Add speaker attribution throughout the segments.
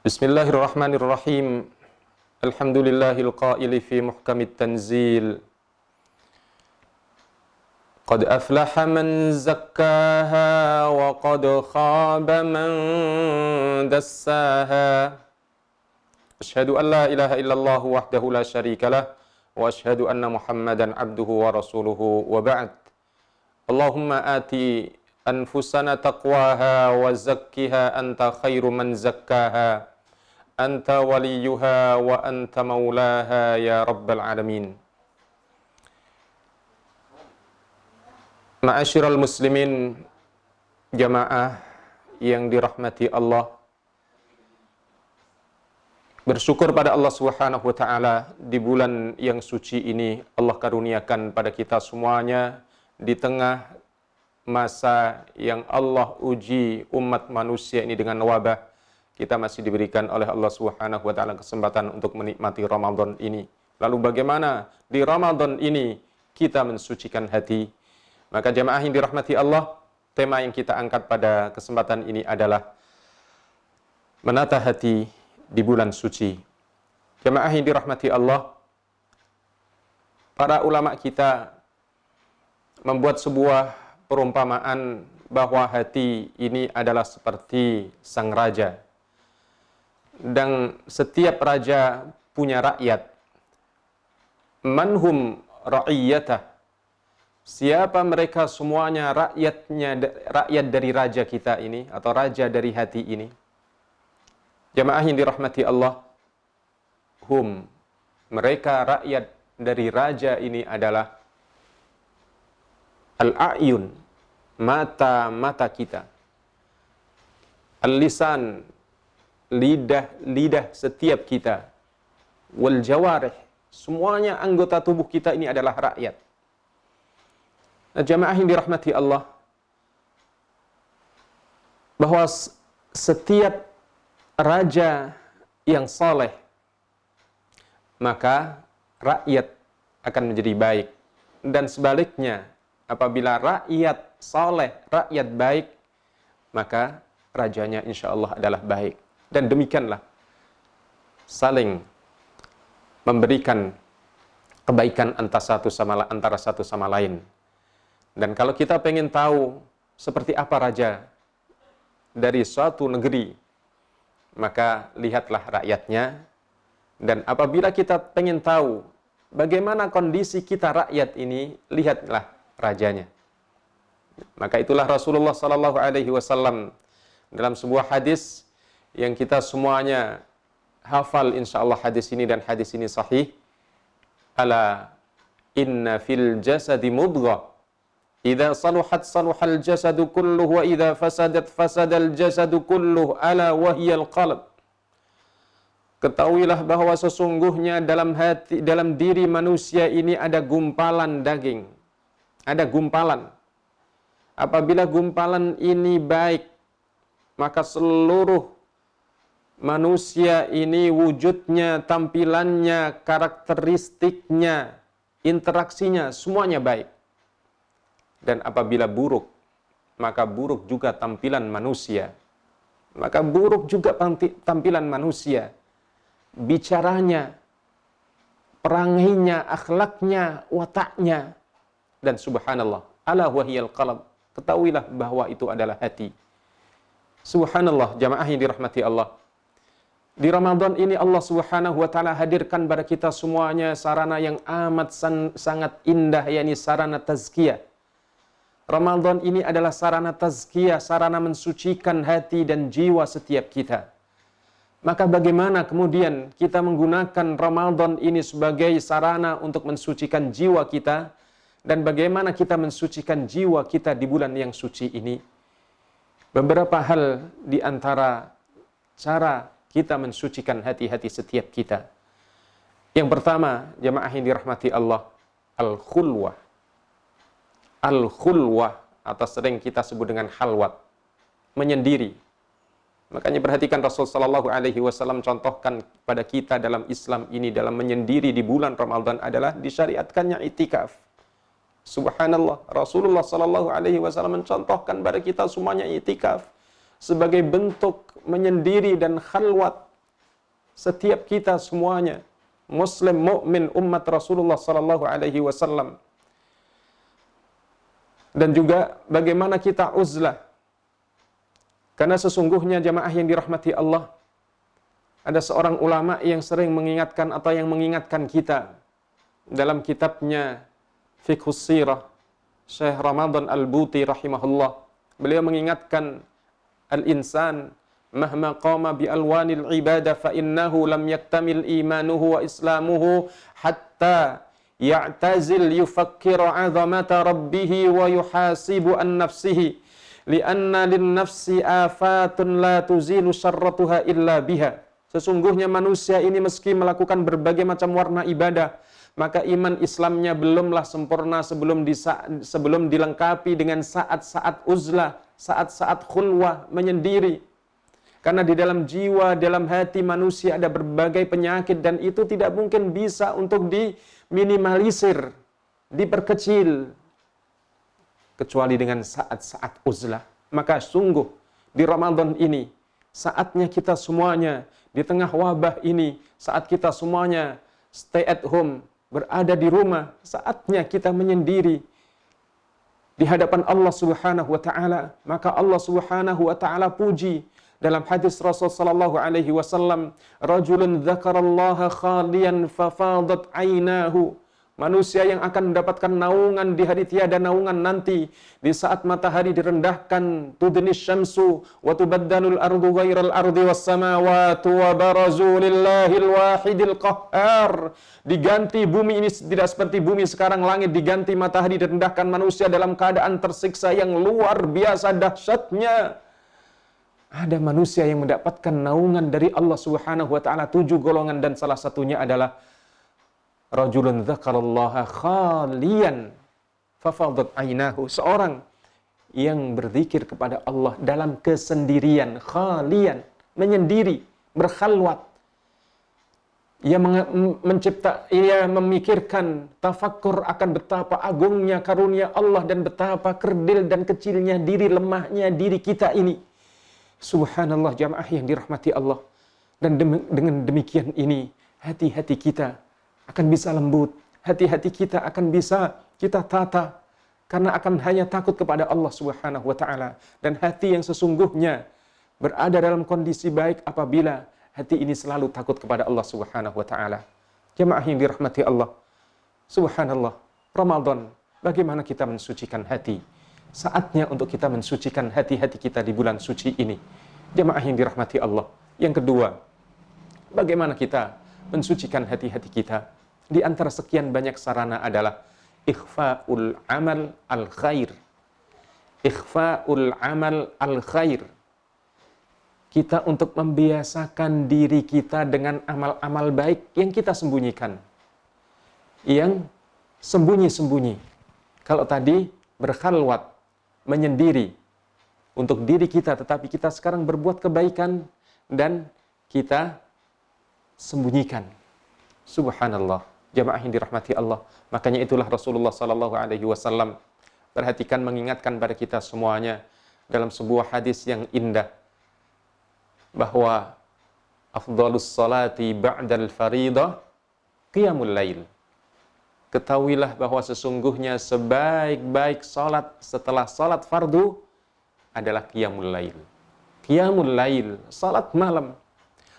Speaker 1: Bismillahirrahmanirrahim. Alhamdulillahil qaili fi muhkamit tanzil. Qad aflaha man zakkaha wa qad khaba man dassaha. Asyhadu an la ilaha illallah wahdahu la syarika lah wa asyhadu anna Muhammadan abduhu wa rasuluhu wa ba'd. Allahumma ati anfusana taqwaha wa zakkiha anta khairu man zakkaha. Anta waliyuha wa anta maulaha ya rabbal alamin. Ma'asyiral muslimin, jamaah yang dirahmati Allah, bersyukur pada Allah Subhanahu wa taala di bulan yang suci ini Allah karuniakan pada kita semuanya di tengah masa yang Allah uji umat manusia ini dengan wabah. Kita masih diberikan oleh Allah Subhanahu wa taala kesempatan untuk menikmati Ramadan ini. Lalu bagaimana di Ramadan ini kita mensucikan hati? Maka jamaah yang dirahmati Allah, tema yang kita angkat pada kesempatan ini adalah menata hati di bulan suci. Jamaah yang dirahmati Allah, para ulama kita membuat sebuah perumpamaan bahwa hati ini adalah seperti sang raja. Dan setiap raja punya rakyat. Manhum ra'iyyatah. Siapa mereka semuanya rakyat dari raja kita ini atau raja dari hati ini? Jamaah yang dirahmati Allah, mereka rakyat dari raja ini adalah al-a'yun, mata kita. Al-lisan, lidah setiap kita, wal jawarih, semuanya anggota tubuh kita ini adalah rakyat. Nah, jamaah yang dirahmati Allah, bahwa setiap raja yang saleh, maka rakyat akan menjadi baik. Dan sebaliknya, apabila rakyat saleh, rakyat baik, maka rajanya insya Allah adalah baik. Dan demikianlah saling memberikan kebaikan antara satu sama lain. Dan kalau kita pengen tahu seperti apa raja dari suatu negeri, maka lihatlah rakyatnya. Dan apabila kita pengen tahu bagaimana kondisi kita rakyat ini, lihatlah rajanya. Maka itulah Rasulullah sallallahu alaihi wasallam dalam sebuah hadis yang kita semuanya hafal insyaallah hadis ini, dan hadis ini sahih. Ala inna fil jasadi mudghah idza saluhat saluhal jasadu kulluhu wa idza fasadat fasadal jasadu kulluhu ala wahyal qalb. Ketahuilah bahwa sesungguhnya dalam diri manusia ini ada gumpalan daging. Ada gumpalan. Apabila gumpalan ini baik, maka seluruh manusia ini wujudnya, tampilannya, karakteristiknya, interaksinya, semuanya baik. Dan apabila buruk, maka buruk juga tampilan manusia. Maka buruk juga tampilan manusia. Bicaranya, perangainya, akhlaknya, wataknya. Dan subhanallah, ala wahyal qalb. Ketahuilah bahwa itu adalah hati. Subhanallah, jamaah yang dirahmati Allah. Di Ramadan ini Allah Subhanahu wa taala hadirkan pada kita semuanya sarana yang amat sangat indah, yakni sarana tazkiyah. Ramadan ini adalah sarana tazkiyah, sarana mensucikan hati dan jiwa setiap kita. Maka bagaimana kemudian kita menggunakan Ramadan ini sebagai sarana untuk mensucikan jiwa kita, dan bagaimana kita mensucikan jiwa kita di bulan yang suci ini? Beberapa hal di antara cara kita mensucikan hati-hati setiap kita. Yang pertama, jamaah yang dirahmati Allah, al-khulwah. Al-khulwah, atau sering kita sebut dengan halwat, menyendiri. Makanya perhatikan Rasul sallallahu alaihi wasallam contohkan pada kita dalam Islam ini, dalam menyendiri di bulan Ramadan adalah disyariatkannya itikaf. Subhanallah, Rasulullah sallallahu alaihi wasallam mencontohkan pada kita semuanya itikaf sebagai bentuk menyendiri dan khalwat setiap kita semuanya, muslim, mukmin, umat Rasulullah sallallahu alaihi wasallam. Dan juga bagaimana kita uzlah. Karena sesungguhnya jamaah yang dirahmati Allah, ada seorang ulama yang sering mengingatkan atau yang mengingatkan kita dalam kitabnya Fiqhus Sirah, Syekh Ramadan Al-Buti rahimahullah. Beliau mengingatkan al-insan mahma qama bi alwanil ibadah fa innahu lam yaktamil imanuhu wa islamuhu hatta ya'tazil yufakkiru 'azamata rabbih wa yuhasibu an nafsihi li'anna lin nafsi afatun la tuzilu syarratuha illa biha. Sesungguhnya manusia ini meski melakukan berbagai macam warna ibadah, maka iman Islamnya belumlah sempurna sebelum dilengkapi dengan saat-saat uzlah, saat-saat khulwah, menyendiri. Karena di dalam jiwa, dalam hati manusia ada berbagai penyakit dan itu tidak mungkin bisa untuk diminimalisir, diperkecil, kecuali dengan saat-saat uzlah. Maka sungguh di Ramadan ini, saatnya kita semuanya, di tengah wabah ini, saat kita semuanya stay at home, berada di rumah, saatnya kita menyendiri di hadapan Allah Subhanahu wa taala. Maka Allah Subhanahu wa taala puji dalam hadis Rasul sallallahu alaihi wasallam, rajulun dzakarallaha khaliyan fafadat ainahu. Manusia yang akan mendapatkan naungan di hari tiada naungan nanti, di saat matahari direndahkan, tudnis syamsu wa tubaddalul ardu ghairal ardi was samawati wa barazu lillahil wahidil qahhar. Diganti bumi ini tidak seperti bumi sekarang, langit diganti, matahari direndahkan, manusia dalam keadaan tersiksa yang luar biasa dahsyatnya. Ada manusia yang mendapatkan naungan dari Allah Subhanahu wa taala, 7 golongan, dan salah satunya adalah rajulun dzakarallaha khaliyan fafadat ainahu, seorang yang berzikir kepada Allah dalam kesendirian, khalian, menyendiri, berkhalwat. Ia memikirkan, tafakkur akan betapa agungnya karunia Allah dan betapa kerdil dan kecilnya diri, lemahnya diri kita ini. Subhanallah jamaah yang dirahmati Allah. Dan dengan demikian ini hati-hati kita akan bisa lembut, hati-hati kita akan bisa kita tata, karena akan hanya takut kepada Allah Subhanahu wa taala. Dan hati yang sesungguhnya berada dalam kondisi baik apabila hati ini selalu takut kepada Allah Subhanahu wa taala. Jemaah yang dirahmati Allah, subhanallah, Ramadan, bagaimana kita mensucikan hati? Saatnya untuk kita mensucikan hati-hati kita di bulan suci ini. Jemaah yang dirahmati Allah. Yang kedua, bagaimana kita mensucikan hati-hati kita? Di antara sekian banyak sarana adalah ikhfa'ul amal al-khair. Ikhfa'ul amal al-khair. Kita untuk membiasakan diri kita dengan amal-amal baik yang kita sembunyikan. Yang sembunyi-sembunyi. Kalau tadi berkhalwat, menyendiri untuk diri kita, tetapi kita sekarang berbuat kebaikan dan kita sembunyikan. Subhanallah, jamaah yang dirahmati Allah. Makanya itulah Rasulullah sallallahu alaihi wasallam perhatikan, mengingatkan pada kita semuanya dalam sebuah hadis yang indah bahwa afdhalus salati ba'dal faridah qiyamul lail. Ketahuilah bahwa sesungguhnya sebaik-baik salat setelah salat fardu adalah qiyamul lail. Qiyamul lail, salat malam.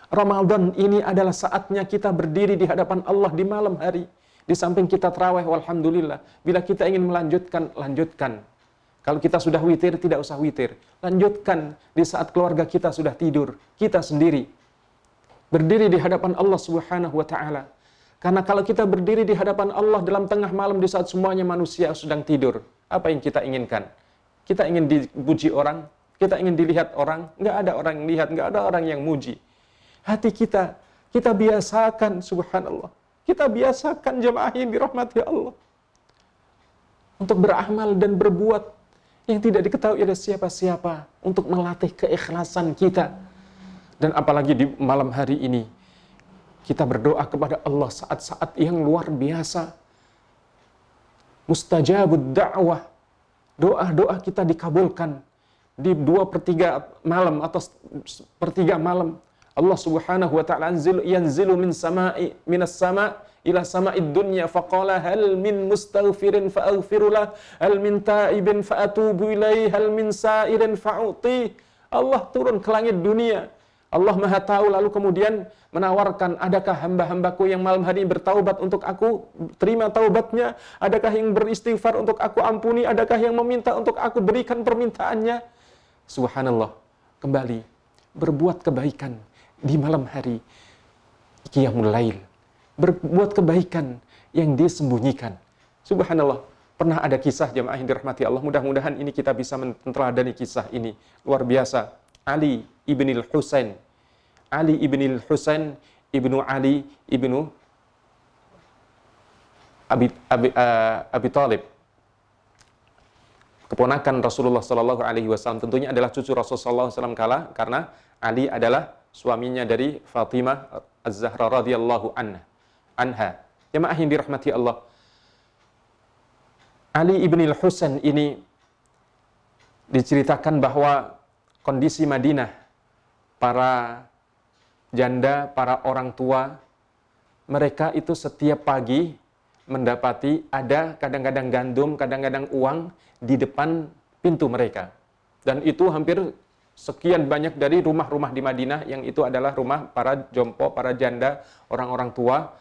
Speaker 1: Ramadan ini adalah saatnya kita berdiri di hadapan Allah di malam hari. Di samping kita tarawih, walhamdulillah. Bila kita ingin melanjutkan, lanjutkan. Kalau kita sudah witir, tidak usah witir. Lanjutkan di saat keluarga kita sudah tidur. Kita sendiri berdiri di hadapan Allah Subhanahu wa taala. Karena kalau kita berdiri di hadapan Allah dalam tengah malam di saat semuanya manusia sedang tidur, apa yang kita inginkan? Kita ingin dipuji orang, kita ingin dilihat orang, nggak ada orang yang lihat, nggak ada orang yang muji. Hati kita biasakan, subhanallah. Kita biasakan jemaah yang dirahmati Allah untuk beramal dan berbuat yang tidak diketahui oleh siapa-siapa, untuk melatih keikhlasan kita. Dan apalagi di malam hari ini, kita berdoa kepada Allah saat-saat yang luar biasa. Mustajabud da'wah. Doa-doa kita dikabulkan di 2/3 malam atau 1/3 malam. Allah Subhanahu wa taala yanzilu minas sama' ila sama'id dunya faqala hal min mustaghfirin fa'aghfirulah hal min taibin fa'atubu ilaih hal min sa'irin fa'uti. Allah turun ke langit dunia. Allah Maha tahu, lalu kemudian menawarkan, adakah hamba-hambaku yang malam hari bertaubat untuk aku terima taubatnya? Adakah yang beristighfar untuk aku ampuni? Adakah yang meminta untuk aku berikan permintaannya? Subhanallah, kembali berbuat kebaikan di malam hari, qiyamul lail, berbuat kebaikan yang disembunyikan. Subhanallah, pernah ada kisah jemaah yang dirahmati Allah, mudah-mudahan ini kita bisa meneladani kisah ini, luar biasa. Ali ibnil Husain ibnu Ali ibnu Abi Thalib, keponakan Rasulullah Sallallahu Alaihi Wasallam, tentunya adalah cucu Rasulullah SAW karena Ali adalah suaminya dari Fatimah Az-Zahra radhiyallahu anha. Jemaah yang dirahmati Allah, Ali ibnil Husain ini diceritakan bahwa kondisi Madinah, para janda, para orang tua, mereka itu setiap pagi mendapati ada kadang-kadang gandum, kadang-kadang uang di depan pintu mereka. Dan itu hampir sekian banyak dari rumah-rumah di Madinah yang itu adalah rumah para jompo, para janda, orang-orang tua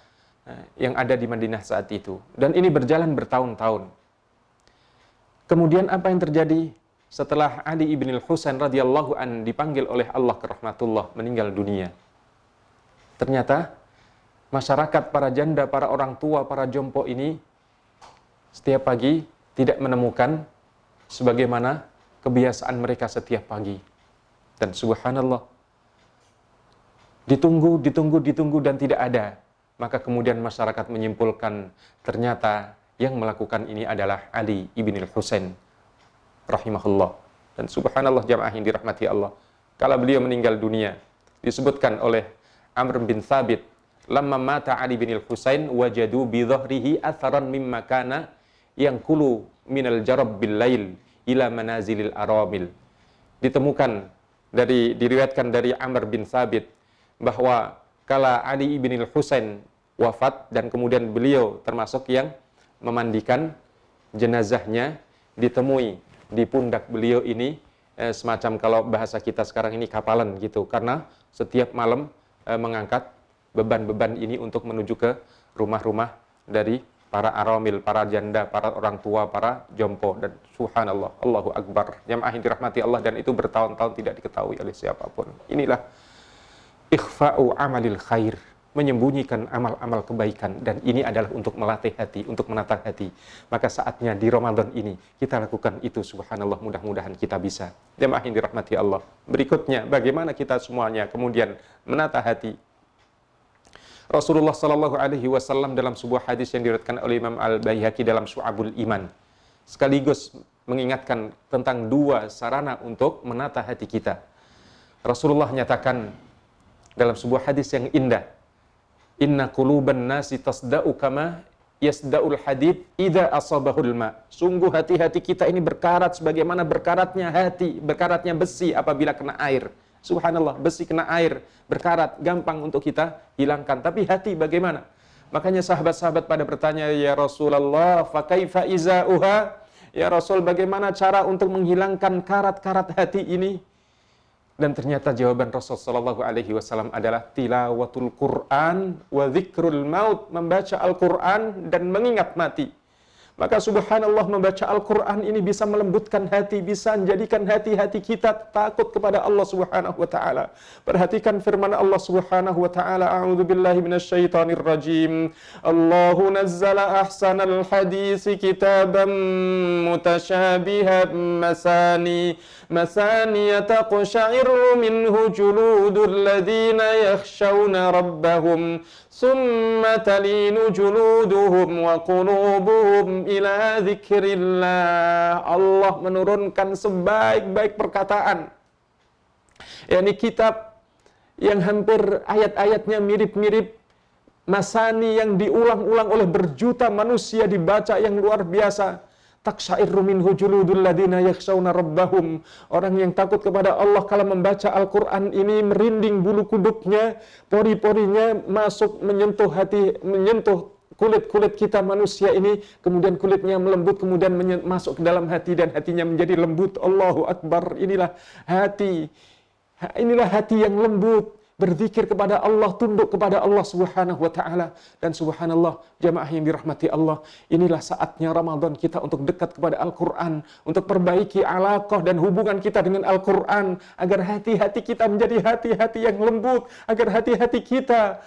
Speaker 1: yang ada di Madinah saat itu. Dan ini berjalan bertahun-tahun. Kemudian apa yang terjadi? Setelah Ali ibn Husain radhiyallahu an dipanggil oleh Allah ke rahmatullah, meninggal dunia. Ternyata masyarakat, para janda, para orang tua, para jompo ini setiap pagi tidak menemukan sebagaimana kebiasaan mereka setiap pagi. Dan subhanallah, ditunggu dan tidak ada. Maka kemudian masyarakat menyimpulkan ternyata yang melakukan ini adalah Ali ibn Husain rahimahullah. Dan subhanallah jamaah yang dirahmati Allah, kala beliau meninggal dunia, disebutkan oleh Amr bin Thabit, lamma mata Ali bin Husain wajadu bi dhahrihi atharan mimma kana yanqulu minal jarab bil lail ila manazilil aramil. Ditemukan diriwayatkan dari Amr bin Thabit bahwa kala Ali bin Husain wafat dan kemudian beliau termasuk yang memandikan jenazahnya, ditemui di pundak beliau ini semacam, kalau bahasa kita sekarang ini, kapalan gitu, karena setiap malam mengangkat beban-beban ini untuk menuju ke rumah-rumah dari para aramil, para janda, para orang tua, para jompo. Dan subhanallah, Allahu Akbar, jamaah yang dirahmati Allah, dan itu bertahun-tahun tidak diketahui oleh siapapun. Inilah ikhfa'u amalil khair, menyembunyikan amal-amal kebaikan, dan ini adalah untuk melatih hati, untuk menata hati. Maka saatnya di Ramadan ini kita lakukan itu, subhanallah, mudah-mudahan kita bisa. Jemaah yang dirahmati Allah. Berikutnya, bagaimana kita semuanya kemudian menata hati. Rasulullah Sallallahu Alaihi Wasallam dalam sebuah hadis yang diriwayatkan oleh Imam Al-Baihaqi dalam Syu'abul Iman, sekaligus mengingatkan tentang dua sarana untuk menata hati kita. Rasulullah nyatakan dalam sebuah hadis yang indah, inna quluban nasi tasda'u kama yasda'ul hadid idza asabahul ma. Sungguh hati-hati kita ini berkarat sebagaimana berkaratnya hati, berkaratnya besi apabila kena air. Subhanallah, besi kena air, berkarat, gampang untuk kita hilangkan. Tapi hati bagaimana? Makanya sahabat-sahabat pada bertanya, ya Rasulullah, fa kaifa iza'uha? Ya Rasul, bagaimana cara untuk menghilangkan karat-karat hati ini? Dan ternyata jawaban Rasul sallallahu alaihi wasallam adalah tilawatul Quran wa dzikrul maut, membaca Al-Quran dan mengingat mati. Maka subhanallah, membaca Al-Quran ini bisa melembutkan hati, bisa menjadikan hati-hati kita takut kepada Allah Subhanahu wa taala. Perhatikan firman Allah Subhanahu wa taala, a'udzu billahi minasyaitonir rajim. Allahu nazzala ahsanal hadisi kitaban mutasyabihan masani taqsha'iru minhu juludul ladzina yakhshawna rabbahum summa talinu juluduhum wa qulubuhum ila dzikrillah. Allah menurunkan sebaik-baik perkataan, yakni kitab yang hampir ayat-ayatnya mirip-mirip masani yang diulang-ulang oleh berjuta manusia, dibaca yang luar biasa, Taqsya'irru minhu juludul ladina yakhshawna rabbahum. Orang yang takut kepada Allah kalau membaca Al-Quran ini merinding bulu kuduknya, pori-porinya masuk menyentuh hati, menyentuh kulit-kulit kita manusia ini, kemudian kulitnya melembut, kemudian masuk ke dalam hati dan hatinya menjadi lembut. Allahu Akbar. Inilah hati yang lembut, berzikir kepada Allah, tunduk kepada Allah Subhanahu wa taala. Dan subhanallah, jamaah yang dirahmati Allah, inilah saatnya Ramadan kita untuk dekat kepada Al-Qur'an, untuk perbaiki alaqah dan hubungan kita dengan Al-Qur'an, agar hati-hati kita menjadi hati-hati yang lembut, agar hati-hati kita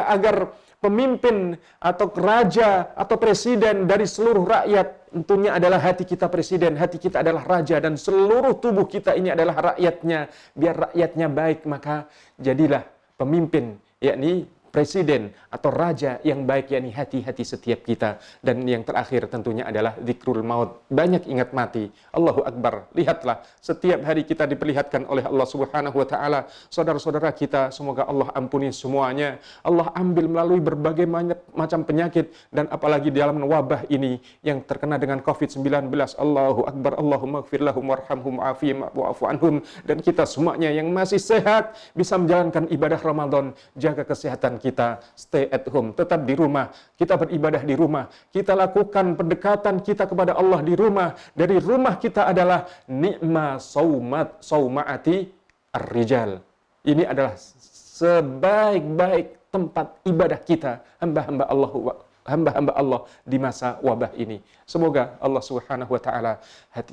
Speaker 1: agar pemimpin atau raja atau presiden dari seluruh rakyat tentunya adalah hati kita presiden, hati kita adalah raja, dan seluruh tubuh kita ini adalah rakyatnya. Biar rakyatnya baik, maka jadilah pemimpin, yakni presiden atau raja yang baik, yakni hati-hati setiap kita. Dan yang terakhir tentunya adalah zikrul maut, banyak ingat mati. Allahu Akbar. Lihatlah, setiap hari kita diperlihatkan oleh Allah Subhanahu wa taala saudara-saudara kita, semoga Allah ampuni semuanya. Allah ambil melalui berbagai macam penyakit, dan apalagi dalam wabah ini yang terkena dengan COVID-19. Allahu Akbar. Allahumma ighfir lahum warhamhum wa'fu anhum. Dan kita semuanya yang masih sehat bisa menjalankan ibadah Ramadan, jaga kesehatan kita, stay at home, tetap di rumah, kita beribadah di rumah, kita lakukan pendekatan kita kepada Allah di rumah. Dari rumah kita adalah ni'ma saumaati ar-rijal. Ini adalah sebaik-baik tempat ibadah kita, hamba-hamba Allah di masa wabah ini. Semoga Allah Subhanahu wa taala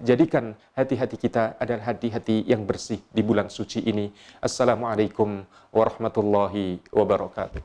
Speaker 1: jadikan hati-hati kita adalah hati-hati yang bersih di bulan suci ini. Assalamualaikum warahmatullahi wabarakatuh.